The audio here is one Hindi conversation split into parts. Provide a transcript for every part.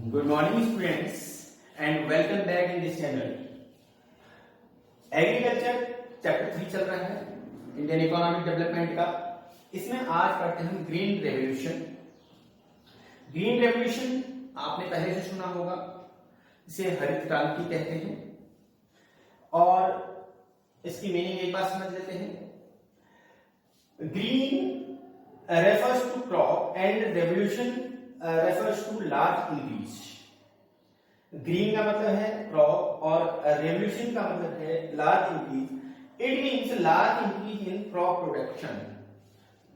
Good morning students and welcome back in this channel. Agriculture chapter 3 चल रहा है इंडियन इकोनॉमिक डेवलपमेंट का। इसमें आज पढ़ते हैं ग्रीन रेवोल्यूशन। ग्रीन रेवोल्यूशन आपने पहले से सुना होगा, इसे हरित क्रांति कहते हैं और इसकी मीनिंग एक बार समझ लेते हैं। Green refers to crop and revolution refers to large increase। Green का मतलब है क्रॉप और रेवोल्यूशन का मतलब है large increase. It means large increase in crop production.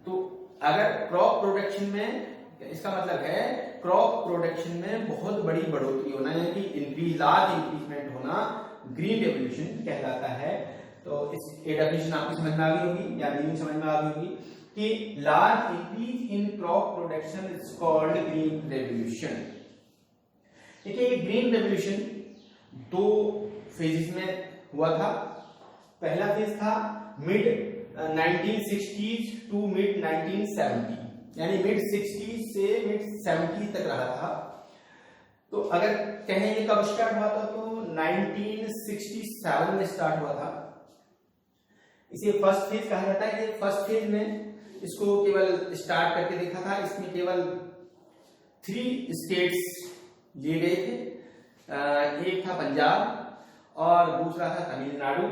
तो अगर क्रॉप प्रोडक्शन में, इसका मतलब है क्रॉप प्रोडक्शन में बहुत बड़ी बढ़ोतरी होना, यानी कि इंक्रीज, लार्ज इंक्रीजमेंट होना ग्रीन रेवोल्यूशन कहलाता है। तो इस डेफिनेशन आपको समझ में आ गई होगी या मीनिंग समझ में आ गई होगी कि large increase in crop production is called green revolution. देखिए, ग्रीन रेवोल्यूशन दो फेजेस में हुआ था। पहला फेज था मिड 1960s टू मिड 1970, यानी मिड 60s से मिड 70 तक रहा था। तो अगर कहें ये कब स्टार्ट हुआ था, तो 1967 में स्टार्ट हुआ था। इसे फर्स्ट फेज कहा जाता है। ये फर्स्ट फेज में इसको केवल स्टार्ट करके देखा था। इसमें केवल 3 स्टेट्स लिए गए थे। एक था पंजाब और दूसरा था तमिलनाडु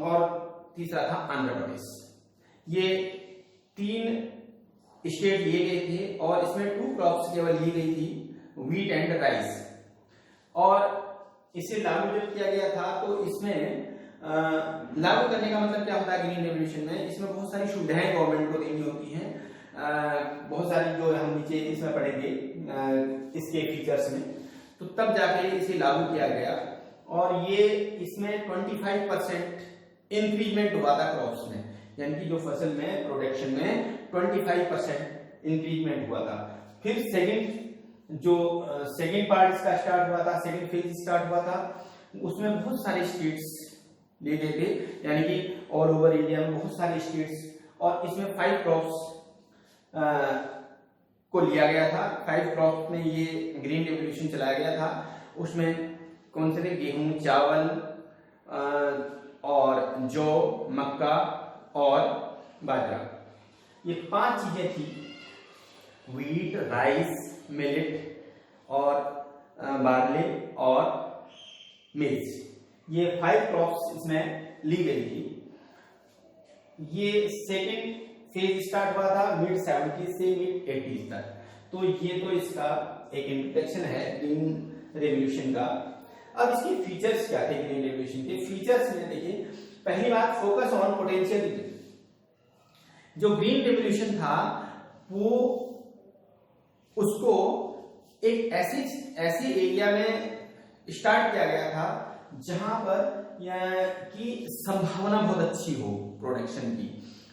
और तीसरा था आंध्र प्रदेश। ये 3 स्टेट लिए गए थे और इसमें 2 क्रॉप्स केवल ली गई थी, व्हीट एंड राइस। और इसे लागू जब किया गया था तो इसमें लागू करने का मतलब क्या होता है ग्रीन रेवोल्यूशन में, इसमें बहुत सारी सुविधाएं गवर्नमेंट को देनी होती हैं। बहुत सारी जो हम नीचे इसमें पढ़ेंगे इसके फीचर्स में, तो तब जाके इसे लागू किया गया। और ये इसमें 25% इंक्रीजमेंट हुआ था क्रॉप्स में, यानी कि जो फसल में प्रोडक्शन में 25% इंक्रीजमेंट हुआ था। फिर सेकेंड पार्ट इसका स्टार्ट हुआ था, सेकेंड फेज स्टार्ट हुआ था। उसमें बहुत सारे स्टेट्स ले गए थे, यानी कि ऑल ओवर इंडिया में बहुत सारे स्टेट्स, और इसमें 5 क्रॉप्स को लिया गया था। 5 क्रॉप्स में ये ग्रीन रेवोल्यूशन चलाया गया था। उसमें कौन से थे? गेहूं, चावल और जौ, मक्का और बाजरा। ये 5 चीजें थी, व्हीट, राइस, मिलेट और बार्ले और मिर्च। ये 5 क्रॉप्स इसमें ली गई थी। ये सेकेंड फेज स्टार्ट हुआ था मिड 70 से मिड 80 तक। तो ये तो इसका एक इंट्रोडक्शन है ग्रीन रेवोल्यूशन का। अब इसके फीचर्स क्या थे ग्रीन रेवोल्यूशन के? फीचर्स में देखिए, पहली बात फोकस ऑन पोटेंशियल रीजन। जो ग्रीन रेवोल्यूशन था वो उसको एक ऐसे एरिया में स्टार्ट किया गया था जहां पर की संभावना बहुत अच्छी हो प्रोडक्शन की।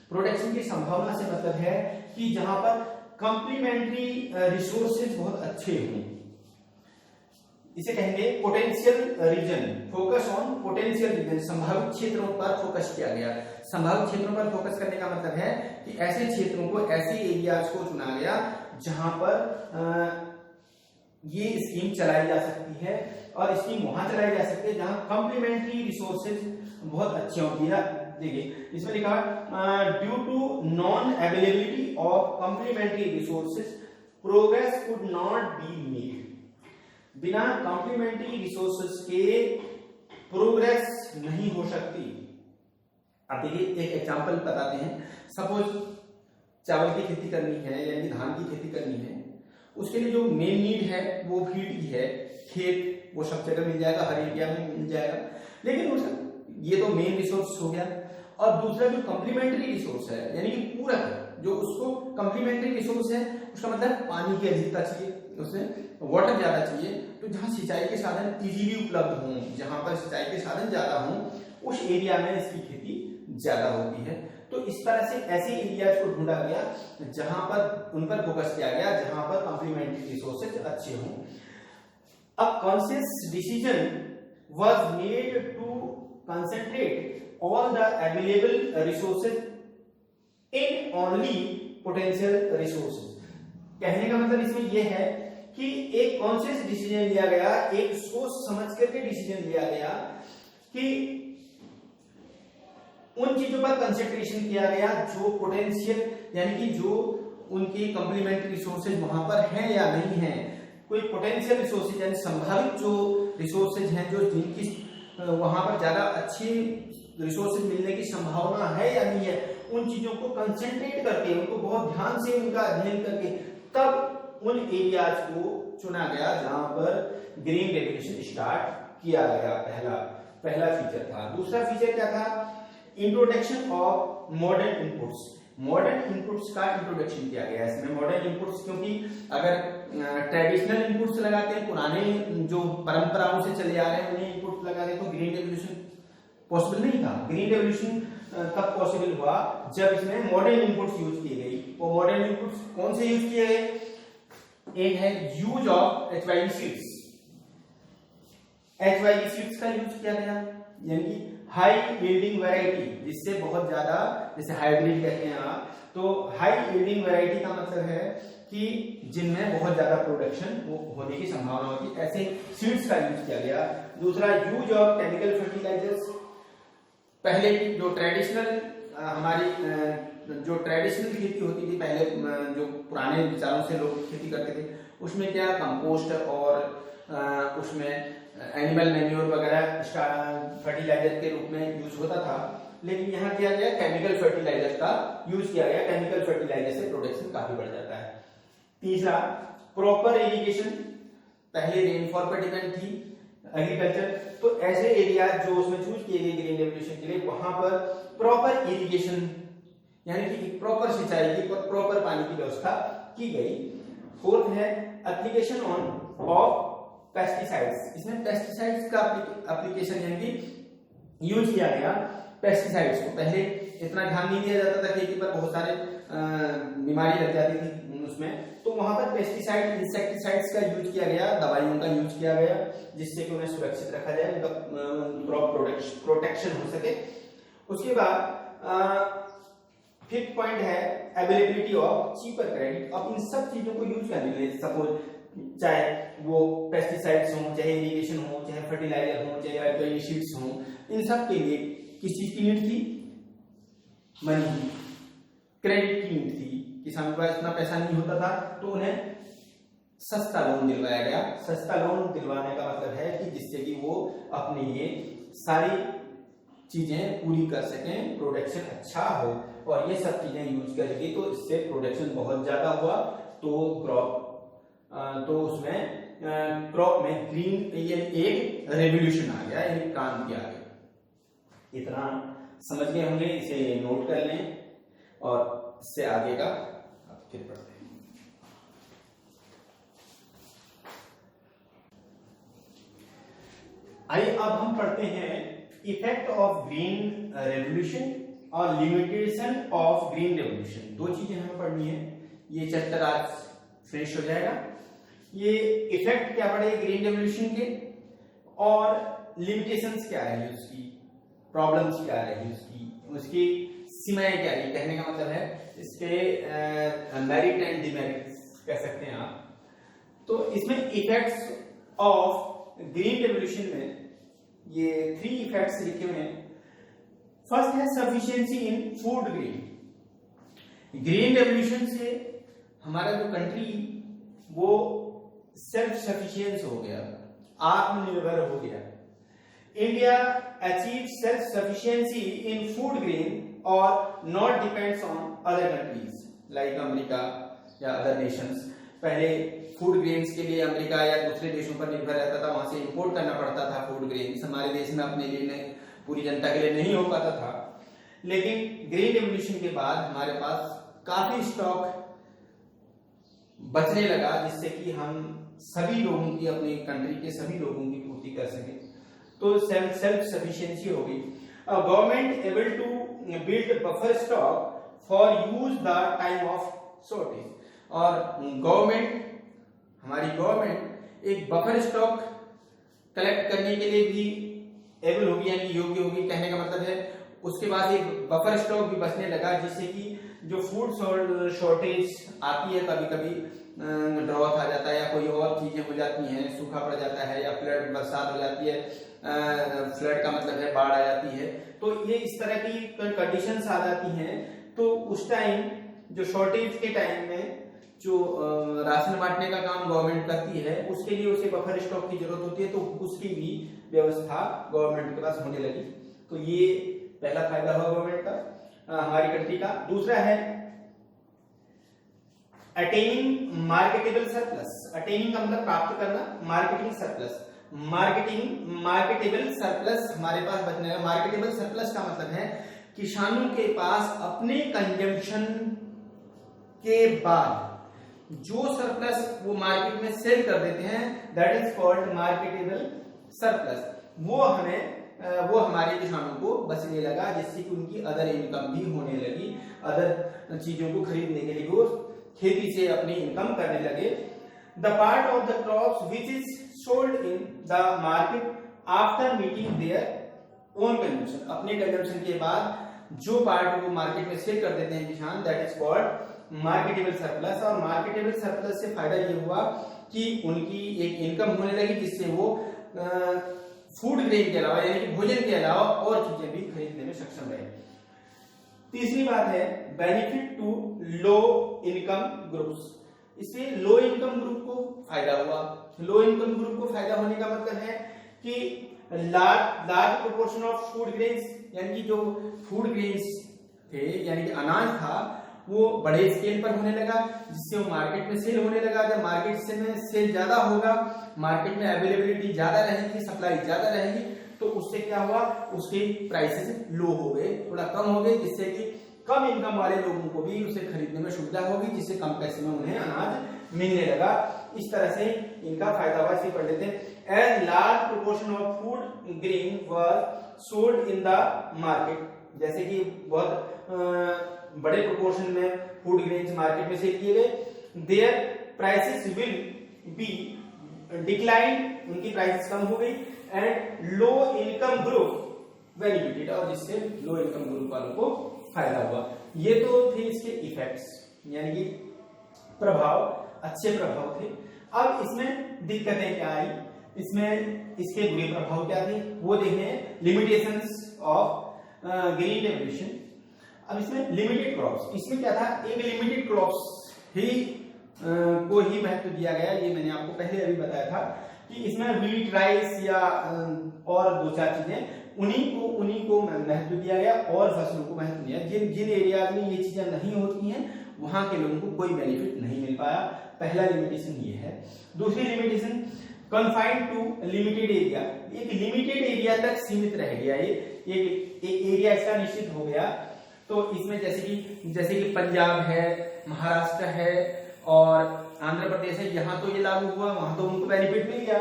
प्रोडक्शन की संभावना से मतलब है कि जहां पर कंप्लीमेंट्री रिसोर्सेज बहुत अच्छे हों। इसे कहेंगे potential region. Focus on potential region, संभावित क्षेत्रों पर फोकस किया गया। संभावित क्षेत्रों पर फोकस करने का मतलब है कि ऐसे क्षेत्रों को, ऐसे एरियाज को चुना गया जहां पर ये स्कीम चलाई जा सकती है, और स्कीम वहां चलाई जा सकती है जहां कंप्लीमेंट्री रिसोर्सेज बहुत अच्छे होंगी। देखिए इसमें लिखा due to non availability of complementary resources progress could not be made. बिना कंप्लीमेंट्री रिसोर्सेज के प्रोग्रेस नहीं हो सकती। अब देखिए एक एग्जांपल बताते हैं। सपोज चावल की खेती करनी है, यानी धान की खेती करनी है, उसके लिए जो मेन नीड है वो फीड की है। खेत वो सब जगह मिल जाएगा, हर एरिया में मिल जाएगा, लेकिन ये तो मेन रिसोर्स हो गया। और दूसरा जो कंप्लीमेंट्री रिसोर्स है, यानी कि पूरक, जो उसको कंप्लीमेंट्री रिसोर्स है, उसका मतलब पानी की अधिकता चाहिए, उसमें वाटर ज्यादा चाहिए। तो जहां सिंचाई के साधन इजीली उपलब्ध हों, जहां पर सिंचाई के साधन ज्यादा हों, उस एरिया में इसकी खेती ज्यादा होती है। तो इस तरह से ऐसे एरियाज को ढूंढा गया जहां पर उन पर फोकस किया गया, जहां पर कंप्लीमेंट्री रिसोर्सेज अच्छे हों। A conscious decision was made to concentrate all the available resources in only potential resources। कहने का मतलब इसमें यह है कि एक कॉन्शियस डिसीजन लिया गया, एक सोच समझ करके डिसीजन लिया गया कि उन चीजों पर कंसंट्रेशन किया गया जो पोटेंशियल यानी कि जो उनकी कंप्लीमेंट्री रिसोर्सेज वहां पर हैं या नहीं है। कोई पोटेंशियल रिसोर्सेज यानी संभावित जो रिसोर्सेज हैं, जो जिनकी वहां पर ज्यादा अच्छी रिसोर्सेज मिलने की संभावना है या नहीं है, उन चीजों को कंसंट्रेट करके, उनको बहुत ध्यान से उनका अध्ययन करके तब उन एरियाज को चुना गया जहां पर ग्रीन रेवोल्यूशन स्टार्ट किया गया। पहला फीचर था। दूसरा फीचर क्या था? Introduction of modern inputs. Modern inputs का इंट्रोडक्शन किया गया इसमें। मॉडर्न इनपुट्स क्योंकि अगर ट्रेडिशनल इनपुट्स लगाते हैं, पुराने जो परंपराओं से चले आ रहे हैं उन्हें इनपुट्स लगा रहे तो ग्रीन रेवोल्यूशन पॉसिबल नहीं था। ग्रीन रेवोल्यूशन कब पॉसिबल हुआ? जब इसमें मॉडर्न इनपुट्स यूज की गई। वो मॉडर्न इनपुट्स कौन से यूज किए गए? एक है use of HYV seeds. HYV seeds का यूज किया गया, यानी कि हाई यील्डिंग वैरायटी, जिससे बहुत ज्यादा, जैसे हाइब्रिड कहते हैं आप, तो हाई यील्डिंग वैरायटी का मतलब है कि जिनमें बहुत ज्यादा प्रोडक्शन होने की संभावना होती है, ऐसे सीड्स का यूज किया गया। दूसरा यूज ऑफ केमिकल फर्टिलाइजर्स। पहले जो ट्रेडिशनल हमारी जो ट्रेडिशनल खेती होती थी पहले, जो पुराने विचारों से लोग खेती करते थे, उसमें क्या कंपोस्ट और उसमें एनिमल मैन्योर वगैरह फर्टिलाइजर के रूप में यूज होता था। लेकिन यहाँ किया गया केमिकल फर्टिलाइजर का यूज किया गया। केमिकल फर्टिलाइजर से प्रोडक्शन काफी बढ़ जाता है। तीसरा प्रॉपर इरिगेशन। पहले रेनफॉल पर डिपेंड थी एग्रीकल्चर, तो ऐसे एरिया जो उसमें चूज किए गए ग्रीन रेवोल्यूशन के लिए, वहां पर प्रॉपर इरिगेशन यानी कि प्रॉपर सिंचाई की, प्रॉपर पानी की व्यवस्था की गई। फोर्थ है एप्लीकेशन ऑफ पेस्टिसाइड्स। इसमें पेस्टिसाइड्स का एप्लीकेशन यानी कि यूज किया गया। पेस्टिसाइड्स को पहले इतना ध्यान नहीं दिया जाता था, खेती पर बहुत सारे बीमारी लग जाती थी उसमें, तो वहां पर पेस्टिसाइड, इंसेक्टिसाइड्स का यूज किया गया, दवाइयों का यूज किया गया, जिससे कि उन्हें सुरक्षित रखा जाए, उनका क्रॉप प्रोटेक्शन हो सके। उसके बाद फिफ्थ पॉइंट है अवेलेबिलिटी ऑफ चीपर क्रेडिट। अब इन सब चीजों को यूज करने के लिए, सपोज चाहे वो पेस्टिसाइड्स हो, चाहे इरिगेशन हो, चाहे फर्टिलाइजर हो, चाहे एल्कलॉइड हो, इन सब के लिए किस चीज की नीड थी? मनी की, क्रेडिट की नीड थी। किसान के पास इतना पैसा नहीं होता था, तो उन्हें सस्ता लोन दिलवाया गया। सस्ता लोन दिलवाने का मतलब है कि जिससे कि वो अपने ये सारी चीजें पूरी कर सकें, प्रोडक्शन अच्छा हो, और ये सब चीजें यूज करेगी तो इससे प्रोडक्शन बहुत ज्यादा हुआ, तो उसमें क्रॉप में ग्रीन ये एक रेवोल्यूशन आ गया, यानी क्रांति आ गई। इतना समझ गए होंगे, इसे नोट कर लें और इससे आगे का फिर पढ़ते हैं। आइए अब हम पढ़ते हैं इफेक्ट ऑफ ग्रीन रेवोल्यूशन और लिमिटेशन ऑफ ग्रीन रेवोल्यूशन। दो चीजें हमें पढ़नी है, ये चैप्टर आज फिनिश हो जाएगा। ये इफेक्ट क्या पड़े ग्रीन रेवोल्यूशन के, और लिमिटेशंस क्या है उसकी, प्रॉब्लम्स क्या रही उसकी सीमाएं क्या रही। कहने का मतलब है इसके मेरिट एंड डिमेरिट कह सकते हैं आप। तो इसमें इफेक्ट्स ऑफ ग्रीन रेवोल्यूशन में ये 3 इफेक्ट्स लिखे हुए हैं। फर्स्ट है sufficiency in food grain. Green revolution से हमारा जो कंट्री वो सेल्फ सफिशिएंस हो गया, आत्मनिर्भर हो गया। India achieve self sufficiency in food grain और not depends on other countries like America या अदर नेशंस। पहले फूड ग्रेन्स के लिए अमेरिका या दूसरे देशों पर निर्भर रहता था, वहां से इंपोर्ट करना पड़ता था फूड ग्रेन्स। हमारे देश में अपने लिए नहीं, पूरी जनता के लिए नहीं हो पाता था। लेकिन ग्रीन रेवोल्यूशन के बाद हमारे पास काफी स्टॉक बचने लगा, जिससे कि हम सभी लोगों की, अपनी कंट्री के सभी लोगों की पूर्ति कर सके। तो सेल्फ सफिशिएंसी हो गई। Government able to build buffer stock for use the time of shortage. और हमारी गवर्नमेंट एक बफर स्टॉक कलेक्ट करने के लिए भी एबल होगी, यानी योग्य होगी। कहने का मतलब है उसके बाद एक बफर स्टॉक भी बचने लगा, जिससे कि जो फूड शॉर्टेज आती है, कभी कभी ड्रॉथ आ जाता है या कोई और चीजें हो जाती हैं, सूखा पड़ जाता है या फ्लड बरसात हो जाती है, फ्लड का मतलब है बाढ़ आ जाती है, तो ये इस तरह की कंडीशंस आ जाती हैं। तो उस टाइम जो शॉर्टेज के टाइम में जो राशन बांटने का काम गवर्नमेंट करती है, उसके लिए उसे बफर स्टॉक की जरूरत होती है, तो उसकी भी व्यवस्था गवर्नमेंट के पास होने लगी। तो ये पहला फायदा हुआ गवर्नमेंट का, हमारी कंट्री का। दूसरा है अटेनिंग मार्केटेबल सरप्लस। अटेनिंग का मतलब प्राप्त करना, मार्केटिंग सरप्लस, मार्केटेबल सरप्लस हमारे पास बचने लगा। मार्केटेबल सरप्लस का मतलब है किसानों के पास अपने कंजम्पशन के बाद जो सरप्लस वो मार्केट में सेल कर देते हैं, that is called marketable surplus. वो हमारे किसानों को बचने लगा, जिससे कि उनकी अदर इनकम भी होने लगी, अदर चीजों को खरीदने के लिए वो खेती से अपनी इनकम करने लगे। The part of the crops which is sold in the market after meeting their own consumption, अपने कंजम्पशन के बाद जो पार्ट वो मार्केट में सेल कर देते हैं किसान, that is called marketable surplus. और मार्केटेबल सरप्लस से फायदा ये हुआ कि उनकी एक इनकम होने लगी, जिससे वो फूड ग्रेन के अलावा यानी कि भोजन के अलावा और चीजें भी खरीदने में सक्षम रहे। तीसरी बात है benefit to low income groups. इससे लो इनकम ग्रुप को फायदा हुआ। लो इनकम ग्रुप को फायदा होने का मतलब है कि large proportion of food grains, यानी कि जो फूड ग्रेन्स थे यानी कि अनाज था, वो बड़े स्केल पर होने लगा, जिससे वो मार्केट में सेल होने लगा। जब मार्केट में सेल ज्यादा होगा, मार्केट में अवेलेबिलिटी ज्यादा रहेगी, सप्लाई ज्यादा रहेगी, तो उससे क्या हुआ, उसके प्राइसेस लो हो गए, थोड़ा कम हो गए, जिससे कि कम इनकम वाले लोगों को भी उसे खरीदने में सुविधा होगी, जिससे कम पैसे में उन्हें अनाज मिलने लगा। इस तरह से इनका फायदा हुआ। इसे पढ़ लेते हैं। As large proportion of food grain was sold in the market, जैसे कि बहुत बड़े प्रोपोर्शन में फूड ग्रेन्स मार्केट में सेल किए गए, their prices will be decline, उनकी प्राइसेस कम हो गई, and low income group benefited, और जिससे लो इनकम ग्रुप वालों को फायदा हुआ। ये तो थे इसके इफेक्ट्स, यानी कि प्रभाव, अच्छे प्रभाव थे। अब इसमें दिक्कतें क्या आई, इसमें इसके बुरे प्रभाव क्या थे वो देखें। Limitations of green revolution. अब इसमें लिमिटेड क्रॉप्स, इसमें क्या था, एक लिमिटेड क्रॉप्स ही को ही महत्व दिया गया। ये मैंने आपको पहले अभी बताया था कि इसमें व्हीट, राइस या और दो चार चीजें, उन्हीं को महत्व दिया गया और फसलों को महत्व दिया। जिन एरियाज में ये चीजें नहीं होती हैं, वहां के लोगों को कोई बेनिफिट नहीं मिल पाया। पहला लिमिटेशन ये है। दूसरी limitation confined to limited area, एक लिमिटेड एरिया तक सीमित रह गया, ये एक एरिया इसका निश्चित हो गया। तो इसमें जैसे कि पंजाब है, महाराष्ट्र है और आंध्र प्रदेश है, यहाँ तो ये लागू हुआ, वहां तो उनको बेनिफिट मिल गया।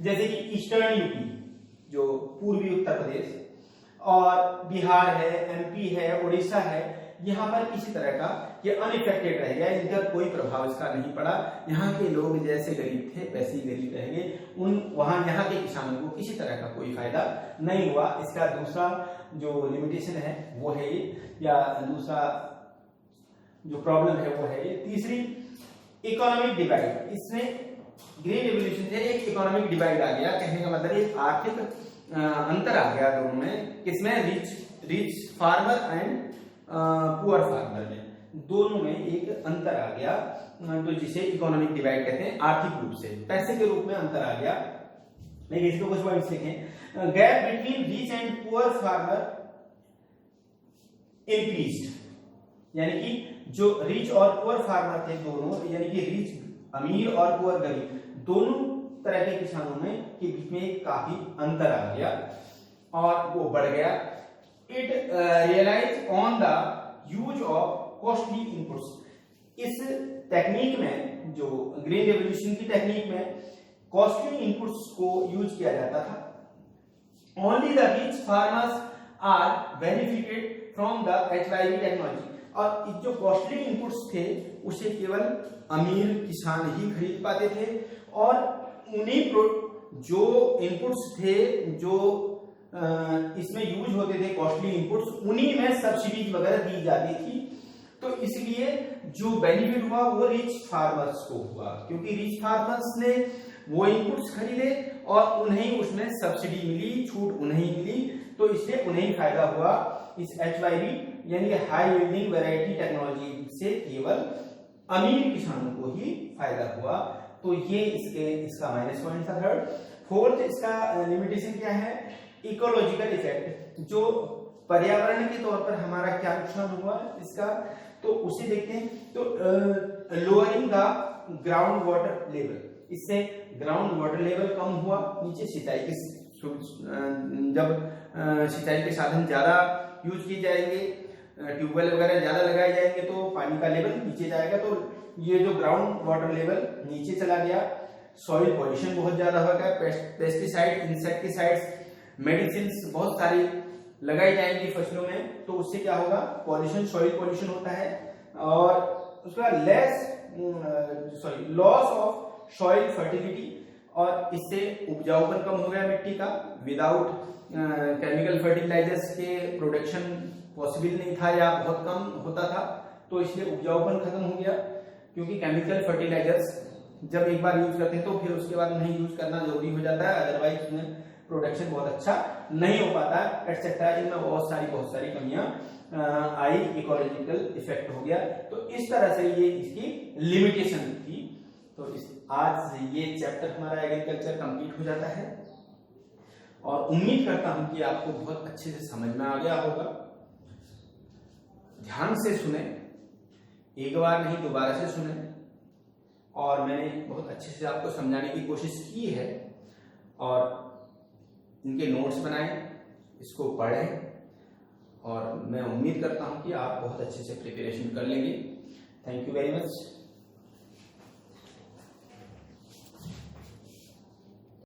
जैसे कि ईस्टर्न यूपी, जो पूर्वी उत्तर प्रदेश, और बिहार है, एमपी है, उड़ीसा है, यहाँ पर किसी तरह का ये अनइफेक्टेड रह गया, इधर कोई प्रभाव इसका नहीं पड़ा। यहाँ के लोग जैसे गरीब थे वैसे ही गरीब रह गए, वहां यहाँ के किसानों को किसी तरह का कोई फायदा नहीं हुआ। इसका दूसरा जो लिमिटेशन है वो है ये, या दूसरा जो प्रॉब्लम है वो है ये। तीसरी इकोनॉमिक डिवाइड, इसमें ग्रीन रेवोल्यूशन से एक इकोनॉमिक डिवाइड आ गया। कहने का मतलब एक आर्थिक अंतर आ गया दोनों में, किसमें, rich farmer and poor farmer में, दोनों में एक अंतर आ गया, तो जिसे इकोनॉमिक डिवाइड कहते हैं। आर्थिक रूप से, पैसे के रूप में अंतर आ गया। लेकिन इसको कुछ पॉइंट्स लिखें। Gap between rich and poor farmer increased, यानी कि जो रिच और पुअर फार्मर थे दोनों, यानी कि रिच अमीर और पुअर गरीब, दोनों तरह के किसानों में के बीच में काफी अंतर आ गया और वो बढ़ गया। It realise on the use of costly inputs, इस टेक्निक में, जो ग्रीन रेवोल्यूशन की टेक्निक में कॉस्टली इनपुट्स को यूज किया जाता था। Only the rich farmers are benefited from the HYV technology, और जो कॉस्टली इनपुट्स थे उसे केवल अमीर किसान ही खरीद पाते थे, और उन्हीं जो इनपुट्स थे, जो इसमें यूज होते थे कॉस्टली इनपुट्स, उन्हीं में सब्सिडीज वगैरह दी जाती थी। तो इसलिए जो बेनिफिट हुआ वो रिच फार्मर्स को हुआ, क्योंकि रिच फार्मर्स ने वो इनपुट्स खरीदे और उन्हें उसमें सब्सिडी मिली, छूट उन्हें मिली, तो इसलिए उन्हें फायदा हुआ। इस HYV यानी कि हाई यील्डिंग वैरायटी टेक्नोलॉजी से केवल अमीर किसानों को ही फायदा हुआ। तो ये इसका माइनस पॉइंट था। थर्ड, फोर्थ इसका लिमिटेशन क्या है, इकोलॉजिकल इफेक्ट, जो पर्यावरण के तौर पर हमारा क्या नुकसान हुआ इसका, तो उसे देखते हैं। तो lowering the ground water level, इससे ग्राउंड वाटर लेवल कम हुआ, नीचे सिंचाई के जब सिंचाई के साधन ज्यादा यूज किए जाएंगे, ट्यूबवेल वगैरह ज्यादा लगाए जाएंगे, तो पानी का लेवल नीचे जाएगा, तो ये जो ग्राउंड वाटर लेवल नीचे चला गया। सॉइल पॉल्यूशन बहुत ज्यादा होगा, पेस्टिसाइड, इंसेक्टिसाइड्स, मेडिसिन बहुत सारी लगाई जाएंगी फसलों में, तो उससे क्या होगा, पॉल्यूशन, सॉइल पॉल्यूशन होता है। और उसका लॉस ऑफ सॉइल फर्टिलिटी, और इससे उपजाऊपन कम हो गया मिट्टी का। विदाउट केमिकल फर्टिलाइजर्स के प्रोडक्शन पॉसिबल नहीं था या बहुत कम होता था, तो इसलिए उपजाऊपन खत्म हो गया, क्योंकि केमिकल फर्टिलाइजर्स जब एक बार यूज करते हैं तो फिर उसके बाद नहीं यूज करना जरूरी हो जाता है, अदरवाइज उसमें प्रोडक्शन बहुत अच्छा नहीं हो पाता एटसेट्रा। इनमें बहुत सारी कमियां आई, इकोलॉजिकल इफेक्ट हो गया। तो इस तरह से ये इसकी लिमिटेशन थी। तो आज ये चैप्टर हमारा एग्रीकल्चर कंप्लीट हो जाता है, और उम्मीद करता हूं कि आपको बहुत अच्छे से समझ में आ गया होगा। ध्यान से सुने, एक बार नहीं दोबारा से सुने, और मैंने बहुत अच्छे से आपको समझाने की कोशिश की है। और इनके नोट्स बनाएं, इसको पढ़ें, और मैं उम्मीद करता हूं कि आप बहुत अच्छे से प्रिपरेशन कर लेंगे। Thank you very much.